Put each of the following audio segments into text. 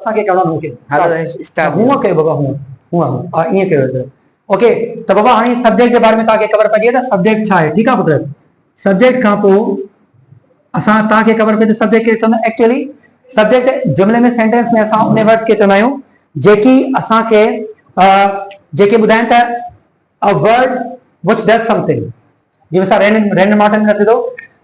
असांखे करणो मूंखे स्टार्ट हूअं कयो बाबा हूअं ईअं कयो ओके। त बाबा हाणे सब्जेक्ट जे बारे में तव्हांखे ख़बर पइजी त सब्जेक्ट छा आहे, ठीकु आहे पुत्र। सब्जेक्ट खां पोइ असां तव्हांखे ख़बर पई त सब्जेक्ट खे चवंदा एक्चुअली सब्जेक्ट जुमिले में सेंटेंस में असां उन वर्ड्स खे चवंदा आहियूं जेकी असांखे जेके ॿुधाइनि त a word which does something. जीअं असां रैंडम मार्टन में थो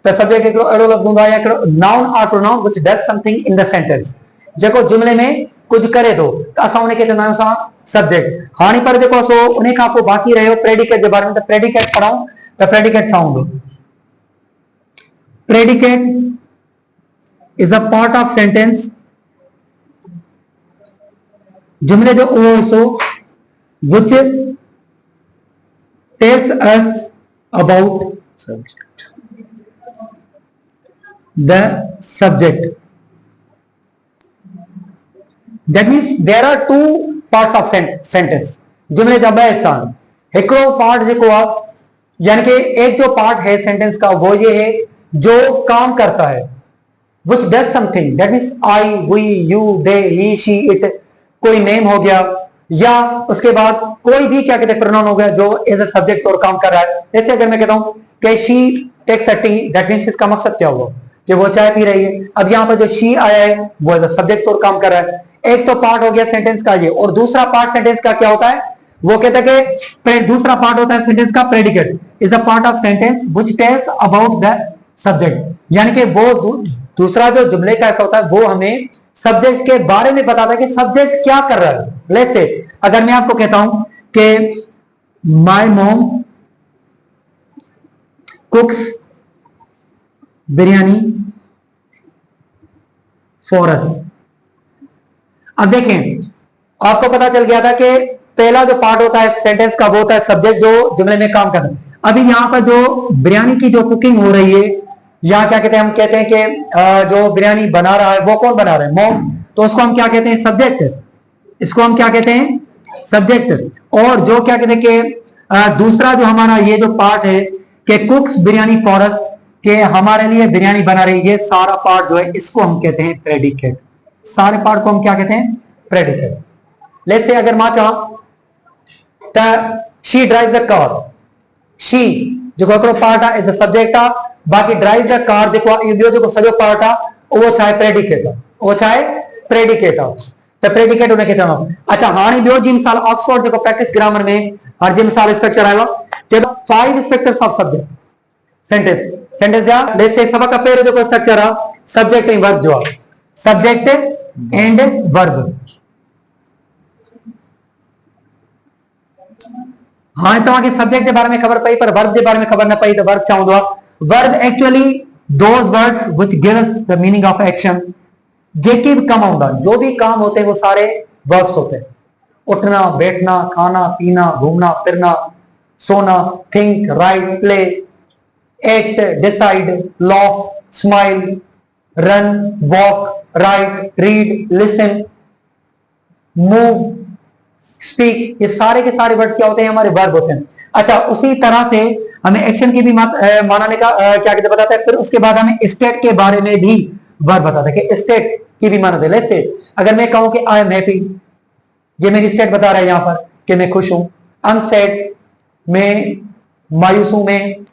त सब्जेक्ट हिकिड़ो अहिड़ो लफ़्ज़ हूंदो आहे या हिकिड़ो नाउन और pronoun which does something in the sentence, जेको जुमिले में कुझु करे थो त असां उनखे चवंदा आहियूं असां सब्जेक्ट। हाणे पर जेको सो उन खां पोइ बाक़ी रहियो प्रेडिकेट जे बारे में। त प्रेडिकेट पढ़ूं त प्रेडिकेट छा हूंदो। Predicate is a part of sentence, जुमिले जो उहो हिस्सो which tells us about the subject. That means there are two parts of sentence. जुमले जा ॿ हिस्सा आहिनि। हिकिड़ो पार्ट जेको आहे यानी कि एक जो पार्ट है सेंटेंस का वो ये है जो काम करता है, which does something, that means I, we, you, they, he, she, it, कोई नेम हो गया या उसके बाद कोई भी क्या कहते हैं प्रोनाउन हो गया जो एज अ सब्जेक्ट और काम कर रहा है। जैसे अगर मैं कहता हूं कि she takes a tea, that means इसका मकसद क्या हुआ कि वो चाय पी रही है। अब यहाँ पर जो शी आया है वो एज अ सब्जेक्ट और काम कर रहा है। एक तो पार्ट हो गया सेंटेंस का ये, और दूसरा पार्ट सेंटेंस का क्या होता है, वो कहता है कि दूसरा पार्ट होता है सेंटेंस का predicate is a part of sentence which tells about the subject. यानी कि वो दूसरा जो जुमले का ऐसा होता है वो हमें सब्जेक्ट के बारे में बताता है कि सब्जेक्ट क्या कर रहा है। लेट्स से अगर मैं आपको कहता हूं कि my mom कुक्स biryani for us. अब देखें आपको पता चल गया था कि पहला जो पार्ट होता है सेंटेंस का वो होता है सब्जेक्ट जो जुमले में काम करता है। अभी यहां पर जो बिरयानी की जो कुकिंग हो रही है या क्या कहते हैं, हम कहते हैं कि जो बिरयानी बना रहा है वो कौन बना रहा है, मॉम, तो उसको हम क्या कहते हैं, सब्जेक्ट। इसको हम क्या कहते हैं, सब्जेक्ट। और जो क्या कहते हैं कि दूसरा जो हमारा ये जो पार्ट है कि कुक्स बिरयानी फॉर अस, के हमारे लिए बिरयानी बना रही है, सारा पार्ट जो है इसको हम कहते हैं प्रेडिकेट। सारे पार्ट को हम क्या कहते हैं, प्रेडिकेट। लेट्स से अगर मां चाह she drive the car, she जो हिकिड़ो पार्ट आहे इज द सब्जेक्ट आहे, बाक़ी ड्राइव द कार जेको आहे इहो ॿियो जेको सॼो पार्ट आहे उहो छा आहे, प्रेडिकेट आहे। उहो छा आहे, प्रेडिकेट आहे। त प्रेडिकेट उनखे चवणो। अच्छा हाणे ॿियो जी मिसाल ऑक्सफोर्ड जेको प्रैक्टिस ग्रामर में हाणे जी मिसाल स्ट्रक्चर आयो आहे, 5 स्ट्रक्चर्स ऑफ सब्जेक्ट सेंटेंस जा। लेट्स से सभ खां पहिरियों जेको स्ट्रक्चर आहे सब्जेक्ट ऐं वर्ब जो आहे, सब्जेक्ट एंड वर्ब। हाँ तव्हांखे सब्जेक्ट के बारे में खबर पई पर वर्ब के बारे में खबर न पई तो वर्ब छा हूंदो आहे। Verb actually those words which give us the meaning of action. जेके भी काम होता है, जो भी काम होते हैं वो सारे वर्ब्स होते हैं। उठना, बैठना, खाना, पीना, घूमना, फिरना, सोना, think, right, play, act, decide, loaf, smile, run, walk, right, read, listen, move, speak, ये सारे के सारे वर्ड्स क्या होते हैं, हमारे वर्ब होते हैं। अच्छा उसी तरह से हमें एक्शन की भी मानाने का क्या कहते बताता है। फिर उसके बाद हमें स्टेट के बारे में भी वर्ब बताता है कि स्टेट की भी मानते हैं। लेट्स से अगर मैं कहूं कि आई एम हैप्पी, ये मेरी स्टेट बता रहा है यहां पर कि मैं खुश हूं। अनसेड, मैं मायूस हूं, मैं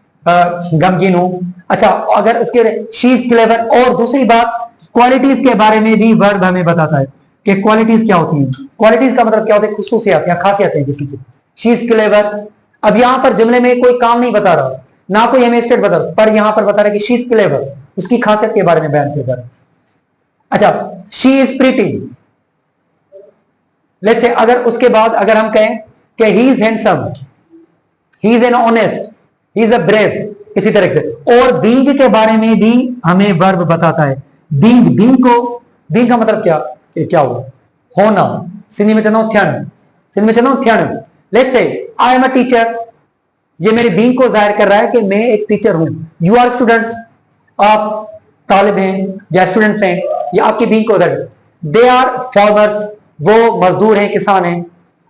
गमगीन हूं। अच्छा अगर उसके शी इज क्लेवर, और दूसरी बात क्वालिटीज के बारे में भी वर्ब हमें बताता है कि क्वालिटीज क्या होती हैं। क्वालिटीज का मतलब क्या होता है, खुसूसियात या खासियतें किसी की। शी इज क्लेवर, अब यहां पर जुमले में कोई काम नहीं बता रहा, ना कोई हमें स्टेट बता रहा, पर यहां पर बता रहा है कि शी इज क्लेवर, उसकी खासियत के बारे में बयान किया जा रहा है। अच्छा she is pretty, let's say अगर उसके बाद अगर हम कहें कि he is handsome, he is an honest, he is a brave, इसी तरह से। और बीइंग के बारे में भी हमें वर्ब बताता है। बीइंग का मतलब क्या हुआ, होना। सिंधी में चवंदा थियण। Let's say I am a teacher, ये मेरी बीइंग को जाहिर कर रहा है कि मैं एक टीचर हूं। यू आर स्टूडेंट्स, आप तालिब हैं या स्टूडेंट्स हैं, ये आपकी बीइंग को जाहिर। दे आर फार्मर्स, वो मजदूर हैं, किसान हैं।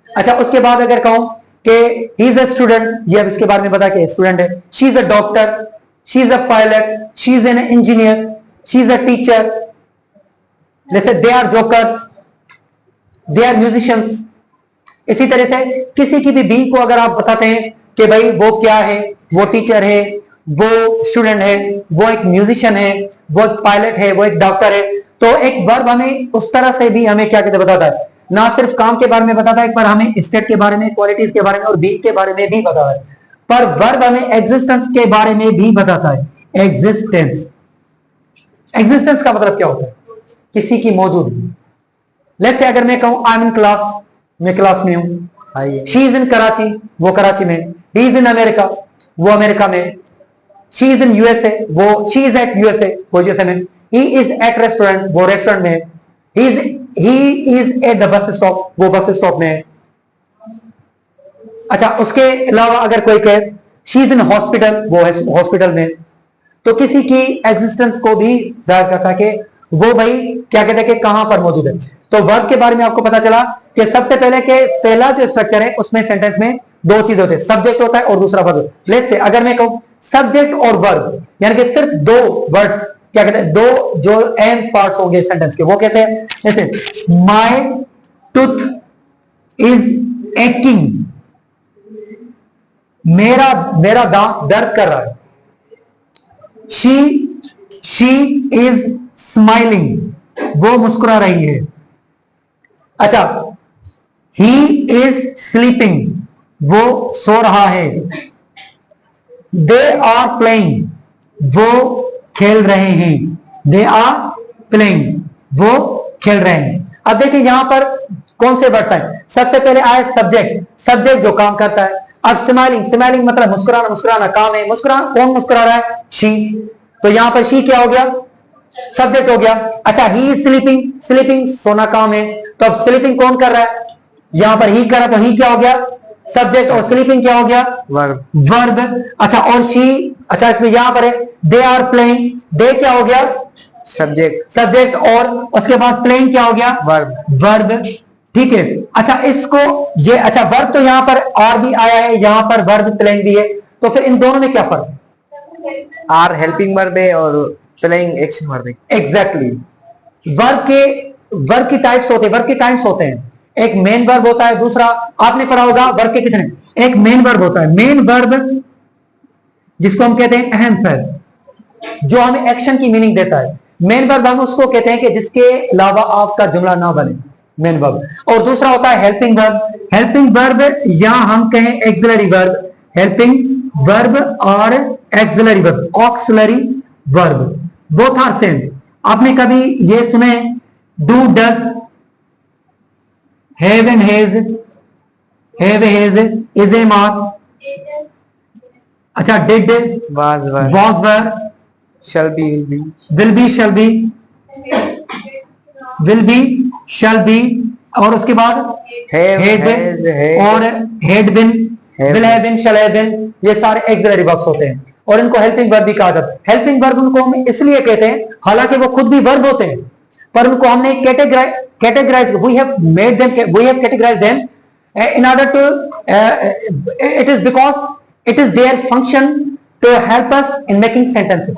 अच्छा उसके बाद अगर कहूं कि ही इज अ स्टूडेंट, ये अब इसके बारे में बता के स्टूडेंट है। She is a doctor, she is a pilot, she is an engineer, she is a teacher. Let's say they are jokers, they are musicians. इसी तरह से किसी की भी बीइंग को अगर आप बताते हैं कि भाई वो क्या है, वो टीचर है, वो स्टूडेंट है, वो एक म्यूजिशियन है, वो एक पायलट है, वो एक डॉक्टर है, तो एक वर्ब हमें उस तरह से भी हमें क्या कहते हैं बताता है, ना सिर्फ काम के बारे में बताता है, पर हमें स्टेट के बारे में, क्वालिटीज के बारे में और बीइंग के बारे में भी बताता है। पर वर्ब हमें एग्जिस्टेंस के बारे में भी बताता है। एग्जिस्टेंस, एग्जिस्टेंस का मतलब क्या होता है? किसी की मौजूदगी। लेट्स से अगर मैं कहूं आई एम इन क्लास, मैं क्लास में हूं। शी इज इन कराची, वो कराची में। ही इज इन अमेरिका, वो अमेरिका में। शी इज इन यूएसए, वो शी इज एट यूएसए, वो यूएसए में। ही इज एट रेस्टोरेंट, वो रेस्टोरेंट में। He is at the bus stop, वो बस स्टॉप में है। अच्छा, उसके अलावा अगर कोई कहे शी इज इन हॉस्पिटल, वो है हॉस्पिटल में, तो किसी की एग्जिस्टेंस को भी जाहिर करता है कि वो भाई क्या कहते हैं कि कहां पर मौजूद है। तो वर्ब के बारे में आपको पता चला कि सबसे पहले के पहला जो स्ट्रक्चर है उसमें सेंटेंस में दो चीजें होती है, सब्जेक्ट होता है और दूसरा वर्ब। लेट्स से अगर मैं कहूं सब्जेक्ट और वर्ब, यानी कि सिर्फ दो वर्ड्स, क्या कहते हैं, दो जो एम पार्ट्स होंगे सेंटेंस के, वो कैसे है? जैसे माय टूथ इज एकिंग, मेरा दांत दर्द कर रहा है। शी इज स्माइलिंग, वो मुस्कुरा रही है। अच्छा, ही इज स्लीपिंग, वो सो रहा है। दे आर प्लेइंग, वो खेल रहे हैं। दे आर प्लेइंग, वो खेल रहे हैं। अब देखिए यहां पर कौन से वर्ड्स हैं। सबसे पहले आए सब्जेक्ट, सब्जेक्ट जो काम करता है। अब स्माइलिंग, स्माइलिंग मतलब मुस्कुराना, मुस्कुराना काम है। मुस्कुराना, कौन मुस्कुरा रहा है? शी। तो यहां पर शी क्या हो गया? सब्जेक्ट हो गया। अच्छा, ही इज स्लीपिंग, स्लीपिंग सोना काम है। तो अब स्लीपिंग कौन कर रहा है? यहां पर ही कर रहा, तो ही क्या हो गया? सब्जेक्ट। और स्लीपिंग क्या हो गया? Verb, verb. अच्छा, और शी, अच्छा इसमें यहां पर है दे आर प्लेइंग, दे क्या हो गया? Subject, subject. और उसके बाद प्लेइंग क्या हो गया? Verb, verb. ठीक है। अच्छा, इसको ये, अच्छा वर्ब तो यहां पर आर भी आया है, यहां पर वर्ब प्लेइंग भी है, तो फिर इन दोनों में क्या फर्क है? आर हेल्पिंग वर्ब है और प्लेइंग एक्शन वर्ब है। एग्जैक्टली। वर्ब की टाइप्स होते हैं, वर्ब के काइंड्स होते हैं। एक मेन वर्ब होता है, दूसरा आपने पढ़ा होगा वर्ब के कितने, एक मेन वर्ब होता है। मेन वर्ब जिसको हम कहते हैं अहम वर्ब, जो हमें एक्शन की मीनिंग देता है। मेन वर्ब हम उसको कहते हैं कि जिसके अलावा आपका जुमला ना बने, मेन वर्ब। और दूसरा होता है हेल्पिंग वर्ब। हेल्पिंग वर्ब या हम कहें एक्सिलरी वर्ब, हेल्पिंग वर्ब और auxiliary verb, auxiliary verb, both are same. आपने कभी ये सुने do, does, have and has, have has, is am are. अच्छा, did, was were, shall be, will be, will be, shall be, और उसके बाद have, और had been, will have been, shall have been, ये सारे एक्सिलरी वर्ब्स होते हैं और इनको हेल्पिंग वर्ब भी कहा जाता है। हेल्पिंग वर्ब उनको हम इसलिए कहते हैं, हालांकि वो खुद भी वर्ब होते हैं, पर उनको हमने categorize, we have made them, we have categorized them in order to, it is because it is their function to help us in making sentences,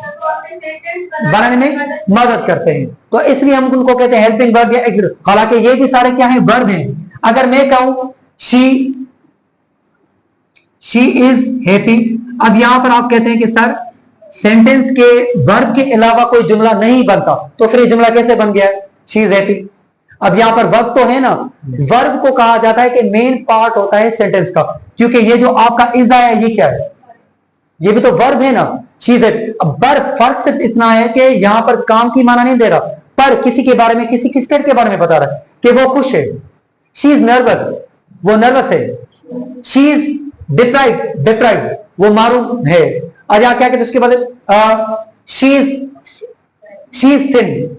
बनाने में मदद करते हैं, तो इसलिए हम उनको कहते हैं हेल्पिंग वर्ब या एक्सिलरी। हालांकि ये भी सारे क्या हैं? वर्ब हैं। अगर मैं कहूं शी इज हैप्पी, अब यहां पर आप कहते हैं कि सर सेंटेंस के वर्ब के अलावा कोई जुमला नहीं बनता, तो फिर ये जुमला कैसे बन गया? She is happy. अब यहां पर वर्ब तो है ना, वर्ब को कहा जाता है कि मेन पार्ट होता है सेंटेंस का, क्योंकि ये जो आपका इज आया ये क्या है? ये भी तो वर्ब है ना, शी इज हैप्पी। अब वर्ब फर्क सिर्फ इतना है कि यहां पर काम की माना नहीं दे रहा, पर किसी के बारे में, किसी की स्टेट के बारे में बता रहा है कि वो खुश है। शी इज नर्वस, वो नर्वस है। शी इज डिप्राइव, वो मारूम है। और यहां क्या कहते हैं उसके बाद? शी इज थिन,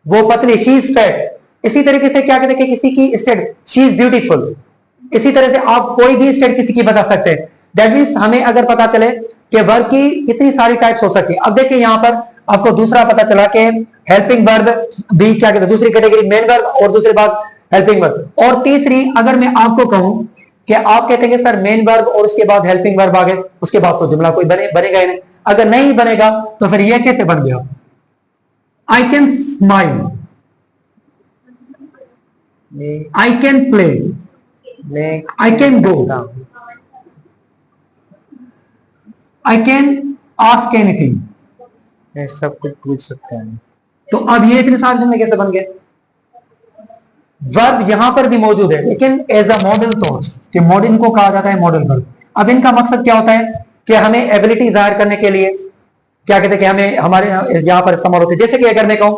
वो पतली। She is fat. इसी तरीके से क्या कहते हैं कि किसी की स्टेट, शी इज ब्यूटीफुल। इसी तरह से आप कोई भी स्टेट किसी की बता सकते हैं। दैट मींस हमें अगर पता चले कि वर्ब की कितनी सारी टाइप्स हो सकती है। अब देखिए यहां पर आपको दूसरा पता चला कि हेल्पिंग वर्ब भी क्या कहते हैं, दूसरी कैटेगरी मेन वर्ब, और दूसरी बात हेल्पिंग वर्ब। और तीसरी, अगर मैं आपको कहूं कि आप कहते हैं कि सर मेन वर्ब और उसके बाद हेल्पिंग वर्ब आ गए, उसके बाद तो जुमला कोई बनेगा ही नहीं। अगर नहीं बनेगा तो फिर यह कैसे बन गया? आई कैन स्माइल, मैं आई कैन प्ले, मैं आई कैन गो, सकता हूँ। I can ask anything. मैं सब कुछ पूछ सकता हूँ। तो अब ये इतने सारे जुमले कैसे बन गए? वर्ब यहां पर भी मौजूद है लेकिन एज अ मॉडल तौर कि मॉडल को कहा जाता है मॉडल वर्ब। अब इनका मकसद क्या होता है कि हमें एबिलिटी जाहिर करने के लिए क्या कहते हैं कि हमें हमारे यहां पर इस्तेमाल होते हैं। जैसे कि अगर मैं कहूं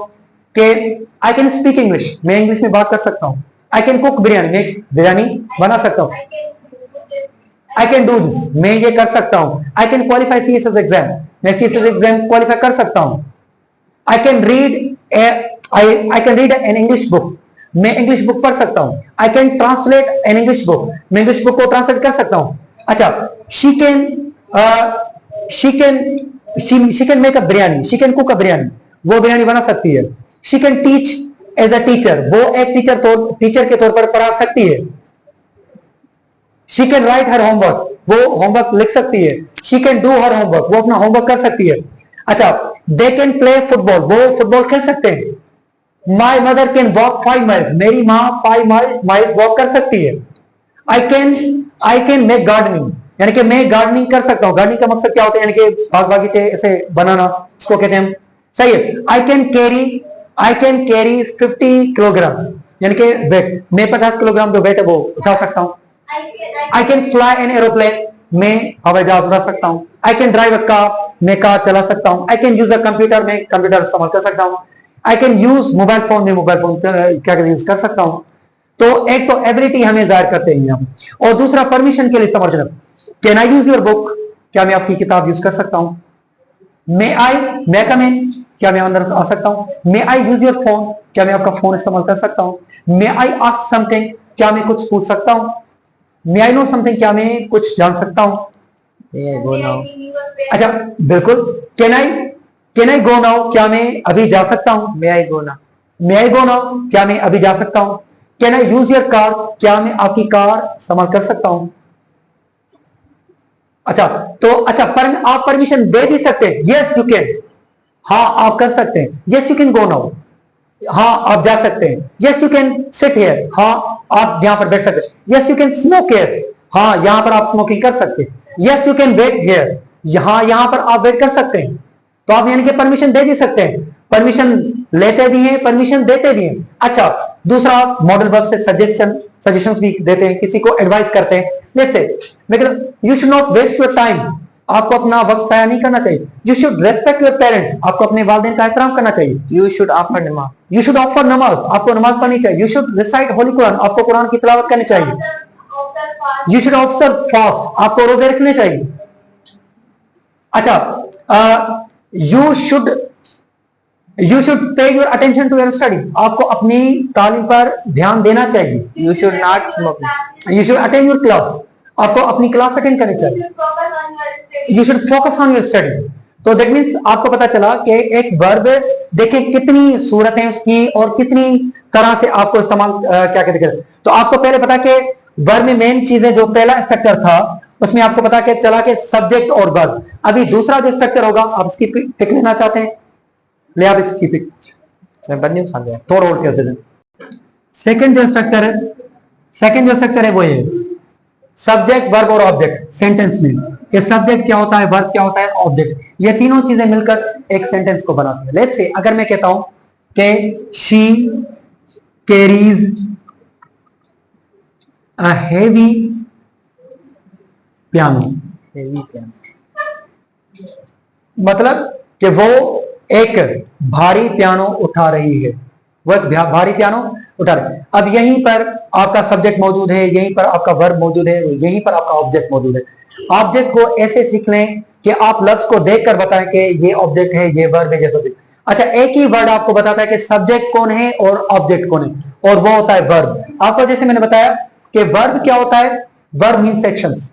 कि आई कैन स्पीक इंग्लिश, मैं इंग्लिश में बात कर सकता हूं। आई कैन कुक बिरयानी, मैं बिरयानी बना सकता हूं। आई कैन डू दिस, मैं ये कर सकता हूं। I can qualify CSS exam, मैं सीएसएस एग्जाम क्वालिफाई कर सकता हूं। I can read I can read an English book, मैं इंग्लिश बुक पढ़ सकता हूं। I can translate an English book, मैं इंग्लिश बुक को ट्रांसलेट कर सकता हूं। अच्छा, she can make a biryani, she can cook a biryani, वो बिरयानी बना सकती है। She can teach as a teacher, वो एक टीचर के तौर पर पढ़ा सकती है। She can write her homework, वो होमवर्क लिख सकती है। She can do her homework, वो अपना होमवर्क कर सकती है। अच्छा, दे कैन प्ले फुटबॉल, वो फुटबॉल खेल सकते हैं। My mother can walk 5 miles, मेरी माँ 5 माइल्स वॉक कर सकती है। आई कैन मेक गार्डनिंग, यानी कि मैं गार्डनिंग कर सकता हूं। गार्डनिंग का मकसद क्या होता है? यानी कि बाग बगीचे ऐसे बनाना, इसको कहते हैं हम। सही है। आई कैन कैरी 50 किलोग्राम, यानी कि वेट, मैं 50 किलोग्राम जो वेट है वो उठा सकता हूं। I can fly an aeroplane, मैं हवाई जहाज उड़ा सकता हूं। I can drive a car, मैं कार चला सकता हूं। I can use a computer, मैं कंप्यूटर इस्तेमाल कर सकता हूं। I can use mobile phone, मैं मोबाइल फोन क्या यूज कर सकता हूं। तो एक तो एबिलिटी हमें जाहिर करते हैं हम, और दूसरा परमिशन के लिए इस्तेमाल करना। Can I use your book, क्या मैं आपकी किताब यूज कर सकता हूं। मे कम इन, क्या मैं अंदर आ सकता हूं। मे आई यूज योर फोन, क्या मैं आपका फोन इस्तेमाल कर सकता हूं। मे आई आस्क समथिंग, क्या मैं कुछ पूछ सकता हूं। मे आई नो समथिंग, क्या मैं कुछ जान सकता हूं। मैं गो नाउ, अच्छा, बिल्कुल। कैन आई गो नाउ, क्या मैं अभी जा सकता हूं। मैं आई गो ना, मे आई गो नाउ, क्या मैं अभी जा सकता हूं। Can I use your car, क्या मैं आपकी कार इस्तेमाल कर सकता हूं। अच्छा, तो अच्छा आप परमिशन दे भी सकते हैं। यस यू कैन, हाँ आप कर सकते हैं। Yes you can go now, हाँ आप जा सकते हैं। Yes you can sit here, हाँ आप यहां पर बैठ सकते हैं। Yes you can smoke here, हाँ यहां पर आप स्मोकिंग कर सकते हैं। Yes you can wait here, यहां पर आप वेट कर सकते हैं। तो आप यानी कि परमिशन दे भी सकते हैं, परमिशन लेते भी हैं, परमिशन देते भी हैं। अच्छा, दूसरा मॉडल वर्ब से सजेशंस भी देते हैं, किसी को एडवाइस करते हैं। लेट्स से मैं कहता हूं you should not waste your time, आपको अपना वक्त जाया नहीं करना चाहिए। You should respect your parents, आपको अपने वालिदैन का एहतराम करना चाहिए। You should offer namaz, you should offer namaz, आपको नमाज पढ़नी चाहिए। You should recite holy Quran, आपको कुरान की तिलावत करनी चाहिए। यू शुड ऑब्जर्व फास्ट, आपको रोजे रखने चाहिए। अच्छा, you should pay your attention to your study, आपको अपनी तालीम पर ध्यान देना चाहिए। You should not smoking, you should attend your class, आपको अपनी क्लास अटेंड करनी चाहिए। You should focus on your study. तो दैट मीन्स आपको पता चला कि एक वर्ब देखिए कितनी सूरत है उसकी और कितनी तरह से आपको इस्तेमाल क्या कहते हैं। तो आपको पहले पता कि वर्ब में मेन चीजें, जो पहला स्ट्रक्चर था उसमें आपको पता कि चला कि सब्जेक्ट और वर्ब। अभी दूसरा जो स्ट्रक्चर होगा, आप इसकी पिक लेना चाहते हैं, ले आप इसकी पिक, बंदी खा गया। थोड़ा उल्टे से। सेकंड जो स्ट्रक्चर है वो ये सब्जेक्ट वर्ब और ऑब्जेक्ट सेंटेंस में, कि सब्जेक्ट क्या होता है, वर्ब क्या होता है, ऑब्जेक्ट, ये तीनों चीजें मिलकर एक सेंटेंस को बनाती है। लेट्स से अगर मैं कहता हूं कि she carries a heavy piano, मतलब कि वो एक भारी पियानो उठा रही है, वो एक भारी पियानो उठा रही है। अब यहीं पर आपका सब्जेक्ट मौजूद है, यहीं पर आपका वर्ब मौजूद है, यहीं पर आपका ऑब्जेक्ट मौजूद है। ऑब्जेक्ट को ऐसे सीख लें कि आप लफ्ज को देखकर बताएं कि ये ऑब्जेक्ट है, ये वर्ब है, ये सब्जेक्ट। अच्छा, एक ही वर्ड आपको बताता है कि सब्जेक्ट कौन है और ऑब्जेक्ट कौन है, और वो होता है वर्ब। आपको जैसे मैंने बताया कि वर्ब क्या होता है, वर्ब मीन सेक्शंस,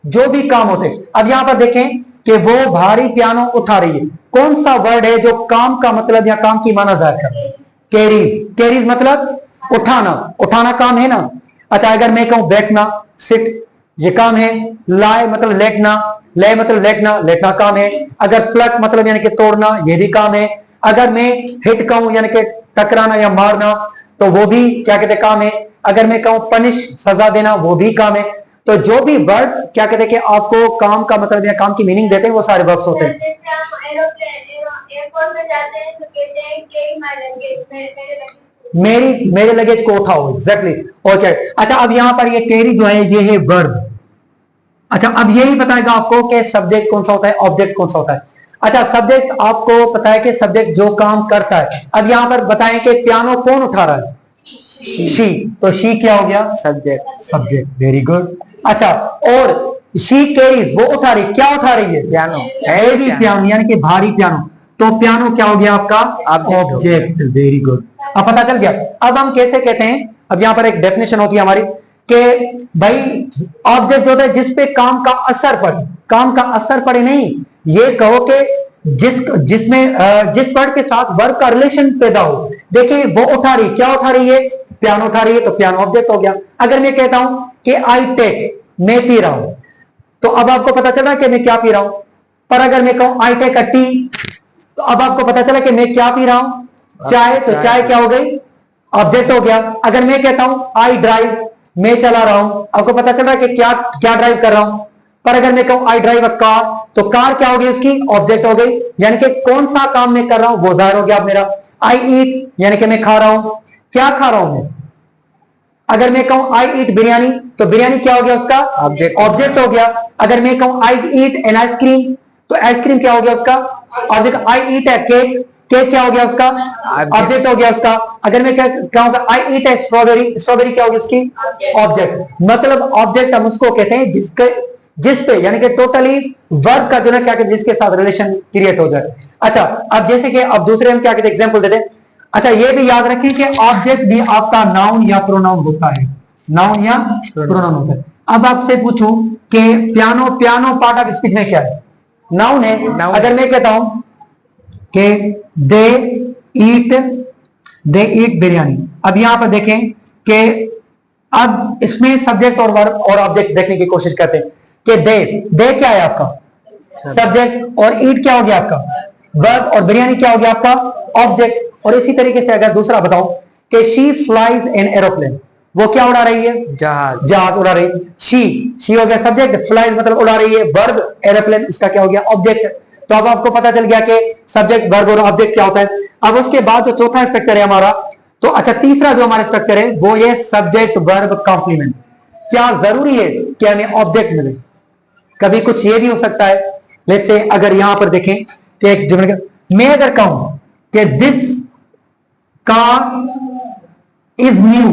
जो भी काम होते हैं। अब यहां पर देखें कि वो भारी पियानो उठा रही है, कौन सा वर्ड है जो काम का मतलब या काम की माना जाहिर कर रहा है? कैरीज। कैरीज मतलब उठाना, उठाना काम है ना। अच्छा, अगर मैं कहूं बैठना, सिट, ये काम है। लाए मतलब लेटना, ले मतलब लेटना, लेटना काम है। अगर प्लग मतलब यानी कि तोड़ना, ये भी काम है। अगर मैं हिट कहूं यानी कि टकराना या मारना, तो वो भी क्या कहते हैं काम है। अगर मैं कहूं पनिश सजा देना, वो भी काम है। तो जो भी वर्ड्स क्या कहते हैं कि आपको काम का मतलब या काम की मीनिंग देते हैं, वो सारे वर्ड्स होते हैं। जैसे हम एयरपोर्ट में जाते हैं तो कहते हैं कि माय लगेज, मेरे लगेज को उठाओ, एग्जैक्टली। ओके, अच्छा अब यहां पर ये कैरी जो है ये है वर्ब। अच्छा अब यही बताएगा आपको कि सब्जेक्ट कौन सा होता है, ऑब्जेक्ट कौन सा होता है। अच्छा सब्जेक्ट आपको पता है कि सब्जेक्ट जो काम करता है। अब यहां पर बताएं कि पियानो कौन उठा रहा है, शी। तो शी क्या हो गया, सब्जेक्ट, सब्जेक्ट, वेरी गुड। अच्छा और शी कैरीज, वो उठा रही, क्या उठा रही है, पियानो, हैवी पियानो, यानी कि भारी पियानो। तो पियानो क्या हो गया आपका, ऑब्जेक्ट, वेरी गुड। अब पता चल गया। अब हम कैसे कहते हैं, अब यहां पर एक डेफिनेशन होती है हमारी कि भाई ऑब्जेक्ट होता है जिसपे काम का असर पड़े, काम का असर पड़े नहीं, ये कहो कि जिस वर्ड के साथ वर्ब का रिलेशन पैदा हो। देखिए वो उठा रही, क्या उठा रही है, पियानो उठा रही है, तो पियानो ऑब्जेक्ट हो गया। अगर मैं कहता हूं कि आई टेक, मैं पी रहा हूं, तो अब आपको पता चला कि मैं क्या पी रहा हूं। पर अगर मैं कहूं आई टेक अ टी, तो अब आपको पता चला कि मैं क्या पी रहा हूं, चाय। तो चाय क्या हो गई, ऑब्जेक्ट हो गया। अगर मैं कहता हूं आई ड्राइव, मैं चला रहा हूं, आपको पता चल रहा है कि क्या क्या ड्राइव कर रहा हूं। पर अगर मैं कहूं आई ड्राइव अ कार, तो कार क्या हो गई, उसकी ऑब्जेक्ट हो गई, यानी कि कौन सा काम मैं कर रहा हूं वो जाहिर हो गया अब मेरा। आई ईट, यानी कि मैं खा रहा हूं, क्या खा रहा हूं मैं। अगर मैं कहूं आई ईट बिरयानी, तो बिरयानी क्या हो गया, उसका ऑब्जेक्ट हो गया। अगर मैं कहूं आई ईट एन आइसक्रीम, तो आइसक्रीम क्या हो गया, उसका ऑब्जेक्ट। आई ईट ए केक, केक क्या हो गया, उसका ऑब्जेक्ट हो गया उसका। अगर मैं कहूंगा आई ईट ए स्ट्रॉबेरी, स्ट्रॉबेरी क्या होगी उसकी, ऑब्जेक्ट। मतलब ऑब्जेक्ट हम उसको कहते हैं जिस पे यानी कि टोटली वर्ब का जो ना क्या कहते हैं, जिसके साथ रिलेशन क्रिएट हो जाए। अच्छा अब जैसे कि अब दूसरे हम क्या कहते हैं एग्जांपल देते हैं। अच्छा ये भी याद रखें कि ऑब्जेक्ट भी आपका नाउन या प्रोनाउन होता है, नाउन या प्रोनाउन होता है। अब आपसे पूछूं कि piano, piano part of speech में क्या है, नाउन है। अगर मैं कहता हूं कि दे ईट बिरयानी, अब यहां पर देखें कि अब इसमें सब्जेक्ट और वर्ब और ऑब्जेक्ट देखने की कोशिश करते हैं कि दे क्या है आपका, सब्जेक्ट, और ईट क्या हो गया आपका वर्ब, और बिरयानी क्या हो गया आपका ऑब्जेक्ट। और इसी तरीके से अगर दूसरा बताओ कि शी फ्लाइज एन एरोप्लेन, वो क्या उड़ा रही है, जहाज, जहाज उड़ा रही। शी हो गया सब्जेक्ट, फ्लाइज मतलब उड़ा रही है, वर्ब एरोप्लेन उसका क्या हो गया ऑब्जेक्ट। तो अब आपको पता चल गया कि सब्जेक्ट वर्ब और ऑब्जेक्ट क्या होता है। अब उसके बाद जो चौथा स्ट्रक्चर है हमारा, तो अच्छा तीसरा जो हमारा स्ट्रक्चर है वो ये सब्जेक्ट वर्ब कॉम्प्लीमेंट। क्या जरूरी है कि हमें ऑब्जेक्ट मिले, कभी कुछ ये भी हो सकता है। लेट्स से अगर यहां पर देखें कि एक जुमले, मैं अगर कहूं कि दिस कार इज न्यू,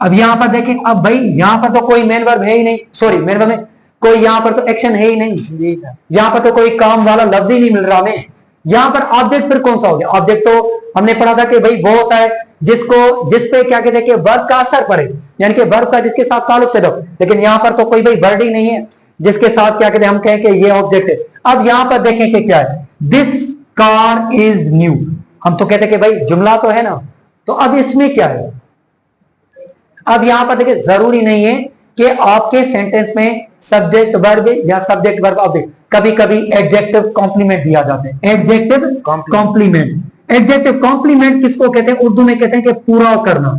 अब यहां पर देखें, अब भाई यहां पर तो कोई मेन वर्ब है ही नहीं, सॉरी मेन वर्ब में कोई यहां पर तो एक्शन है ही नहीं, यहां पर तो कोई काम वाला लफ्ज ही नहीं मिल रहा हमें। यहां पर ऑब्जेक्ट फिर कौन सा हो गया, ऑब्जेक्ट तो हमने पढ़ा था कि भाई वो होता है जिस पे क्या कहते हैं कि वर्ब का असर पड़े, यानी कि वर्ब का जिसके साथ ताल्लुक पैदा हो। लेकिन यहां पर तो कोई भाई वर्ड ही नहीं है जिसके साथ क्या कहते हैं हम कहें कि ये ऑब्जेक्ट है। अब यहां पर देखें कि क्या है, दिस कार इज न्यू, हम तो कहते हैं कि भाई जुमला तो है ना, तो अब इसमें क्या है। अब यहां पर देखिए जरूरी नहीं है कि आपके सेंटेंस में सब्जेक्ट वर्ब या सब्जेक्ट वर्ब ऑब्जेक्ट, कभी कभी एडजेक्टिव कॉम्प्लीमेंट दिया जाते हैं, एडजेक्टिव कॉम्प्लीमेंट। एडजेक्टिव कॉम्प्लीमेंट किसको कहते हैं, उर्दू में कहते हैं कि पूरा करना।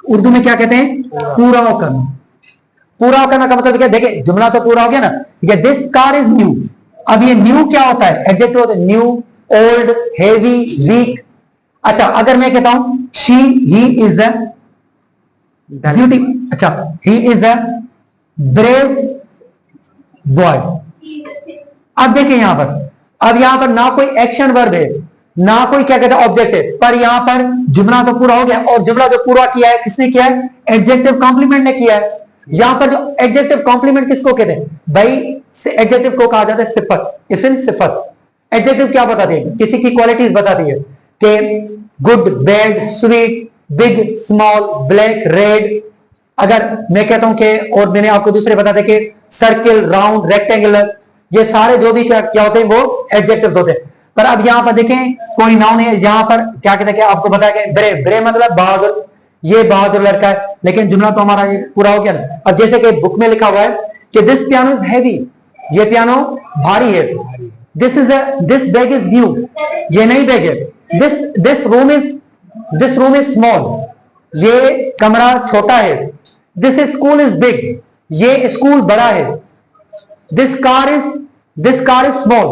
उर्दू में क्या कहते हैं, पूरा करना। पूरा करना का मतलब क्या, देखिए जुमला तो पूरा हो गया ना, दिस कार इज न्यू। अब ये न्यू क्या होता है, एडजेक्टिव होता है, न्यू, ओल्ड, हेवी, वीक। अच्छा अगर मैं कहता हूं ही इज अ ब्यूटी, अच्छा he is a brave boy. अब देखिए यहां पर, अब यहां पर ना कोई एक्शन वर्ब है ना कोई क्या कहते हैं ऑब्जेक्ट है, पर यहां पर जुमला तो पूरा हो गया। और जुमला जो पूरा किया है किसने किया है, एडजेक्टिव कॉम्प्लीमेंट ने किया है। यहां पर जो एडजेक्टिव कॉम्प्लीमेंट किसको कहते हैं भाई, एडजेक्टिव को कहा जाता है सिफत, इसम सिफत। एडजेक्टिव क्या बताती है, किसी की क्वालिटीज बताती है कि good, bad, sweet, big, small, black, red. अगर मैं कहता हूं कि, और मैंने आपको दूसरे बता दें कि सर्किल, राउंड, रेक्टेंगुलर, ये सारे जो भी क्या होते हैं वो एडजेक्टिव्स होते हैं। पर अब यहां पर देखें कोई नाउन है, यहां पर क्या कहते हैं कि आपको बताया गया ब्रेव, ब्रेव मतलब बहादुर, ये बहादुर लड़का है। लेकिन जुमला तो हमारा ये पूरा हो गया ना। अब जैसे कि बुक में लिखा हुआ है कि दिस पियानो इज हैवी, ये पियानो भारी है। दिस बैग इज न्यू, ये नई बैग है। This room is this room is small, ये कमरा छोटा है। दिस स्कूल इज बिग, ये स्कूल बड़ा है। दिस कार इज स्मॉल,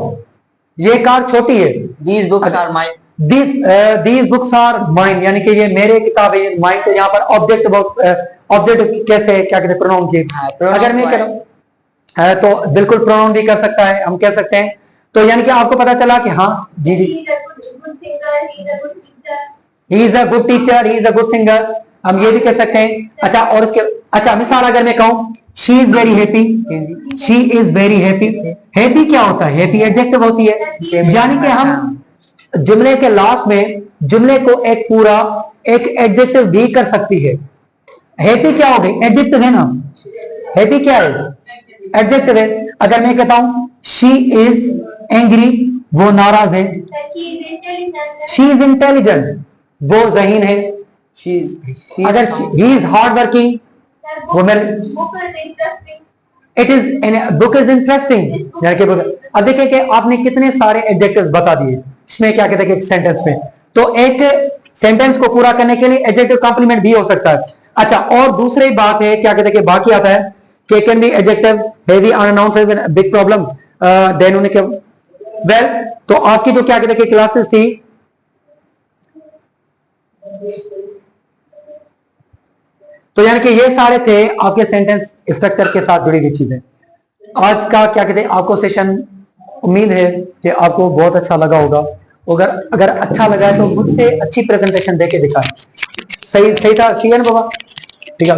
ये कार छोटी है। These books are mine. These books are mine, यानी कि ये मेरे किताब है। माइन तो यहाँ पर ऑब्जेक्ट कैसे क्या कहते हैं प्रोनाउन की। हाँ, pronoun अगर मैं को है। करूँ तो बिल्कुल प्रोनाउन भी कर सकता है, हम कह सकते हैं। तो यानी कि आपको पता चला कि हाँ जी जी, He is a good singer, he is a good singer. He is a good singer, हम ये भी कह सकते हैं। अच्छा, और इसके अच्छा मिसाल अगर मैं कहूँ she is very happy, she is very happy. Happy क्या होता है? हैप्पी एडजेक्टिव होती है। यानी कि हम जुमले के लास्ट में जुमले को एक पूरा एक एडजेक्टिव भी कर सकती है। हैप्पी क्या हो गई? एडजेक्टिव है ना। हैप्पी क्या है? एडजेक्टिव है। अगर मैं कहता हूं शी इज एंग्री, वो नाराज है। शी इज इंटेलिजेंट, वो ज़हीन है। अगर ही इज हार्ड वर्किंग, वो मेरे it is book is interesting. अब देखिए कि आपने कितने सारे एडजेक्टिव्स बता दिए इसमें क्या कहते हैं एक सेंटेंस में। तो एक सेंटेंस को पूरा करने के लिए एडजेक्टिव कॉम्प्लीमेंट भी हो सकता है। अच्छा, और दूसरी बात है क्या कहते हैं कि बाकी आता है कि can be adjective heavy unknown big problem then उन्हें क्या वेल। तो आपकी जो क्या कहते हैं कि क्लासेस थी, तो यानी कि ये सारे थे आपके सेंटेंस स्ट्रक्चर के साथ जुड़ी हुई चीजें। आज का क्या कहते हैं आपको सेशन, उम्मीद है कि आपको बहुत अच्छा लगा होगा। अगर अच्छा लगा है तो मुझसे अच्छी प्रेजेंटेशन देके दिखाएं। सही था, ठीक है ना बाबा? ठीक है।